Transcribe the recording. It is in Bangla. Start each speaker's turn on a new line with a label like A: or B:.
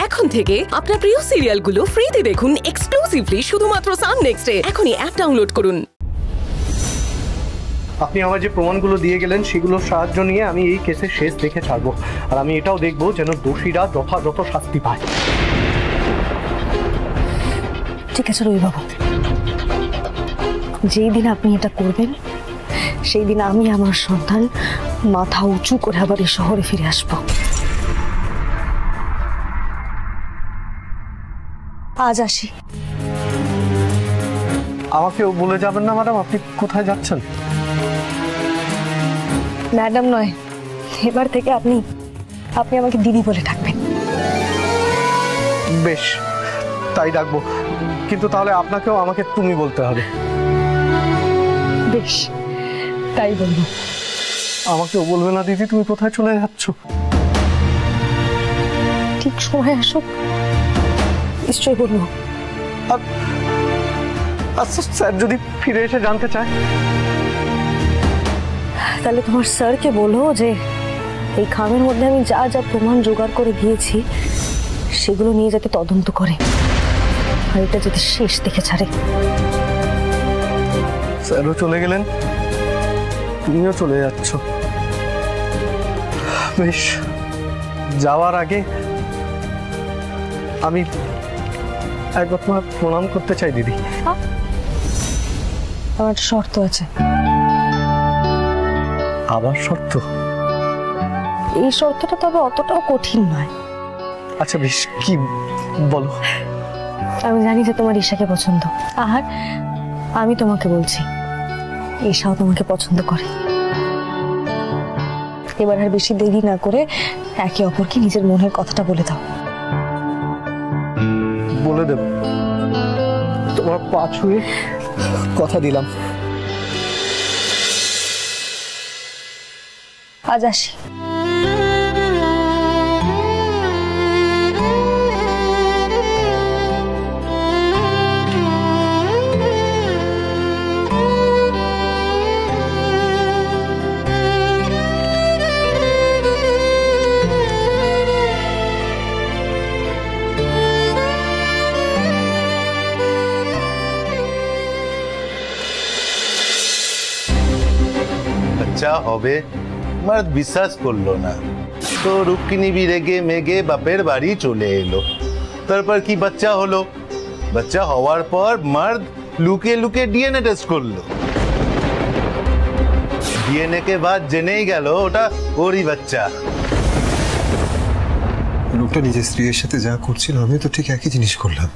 A: এখন থেকে আপনার প্রিয় সিরিয়ালগুলো ফ্রিতে দেখুন এক্সক্লুসিভলি শুধুমাত্র সান নেক্সটে। এখনই অ্যাপ ডাউনলোড করুন।
B: আপনি আমার যে প্রমাণগুলো দিয়ে গেলেন সেগুলোর সাহায্য নিয়ে আমি এই কেসের শেষ দেখে ছাড়বো, আর আমি এটাও দেখবো যেন দোষীরা যথাযথ শাস্তি পায়।
C: ঠিক আছে রবি বাবু, যেই দিন আপনি এটা করবেন সেই দিন আমি আমার সন্তান মাথা উঁচু করে আবার এই শহরে ফিরে আসবো। আজ আসি।
B: আমাকেও বলে যাবেন না ম্যাডাম আপনি কোথায় যাচ্ছেন?
C: ম্যাডাম নয়, এবার থেকে আপনি আমাকে দিদি বলে ডাকবেন।
B: বেশ, তাই ডাকবো, কিন্তু তাহলে আপনাকেও আমাকে তুমি বলতে হবে।
C: বেশ, তাই বলবো।
B: আমাকেও বলবে না দিদি তুমি কোথায় চলে যাচ্ছ?
C: ঠিক সময় আসো, নিশ্চয়ই বলবো।
B: আচ্ছা স্যার যদি ফিরে এসে জানতে চায়?
C: তাহলে তোমার স্যারকে বলো যে এই খামের মধ্যে আমি যা যা প্রমাণ জোগাড় করে দিয়েছি সেগুলো নিয়ে যাতে তদন্ত করে, আর এটা যাতে শেষ দেখে ছাড়ে।
B: স্যারও চলে গেলেন, তুমিও চলে যাচ্ছ। বেশ, যাওয়ার আগে আমি একবার তোমার প্রণাম করতে চাই দিদি।
C: আমার একটা শর্ত আছে।
B: আবার শর্ত?
C: এই শর্তটা তবে অতটাও কঠিন নয়।
B: আচ্ছা বেশ, কি বলো?
C: আমি জানি যে তোমার ঈশাকে পছন্দ, আর আমি তোমাকে বলছি ঈশাও তোমাকে পছন্দ করে। এবার আর বেশি দেরি না করে একে অপরকে নিজের মনের কথাটা বলে দাও।
B: বলে দেব, তোমার পা ছুঁয়ে কথা দিলাম।
C: আজ আসি।
D: বাচ্চা হবে মার্দ বিশ্বাস করলো না, তো রুক্মিণী রেগে মেগে বাপের বাড়ি চলে এলো। তারপর কি বাচ্চা হলো, বাচ্চা হওয়ার পর মার্দ লুকিয়ে লুকিয়ে ডিএনএ টেস্ট করলো। ডিএনএ কে বাদ জেনেই গেল ওটা ওরই বাচ্চা।
E: লোকটা নিজের স্ত্রীর সাথে যা করছিল আমি তো ঠিক একই জিনিস করলাম।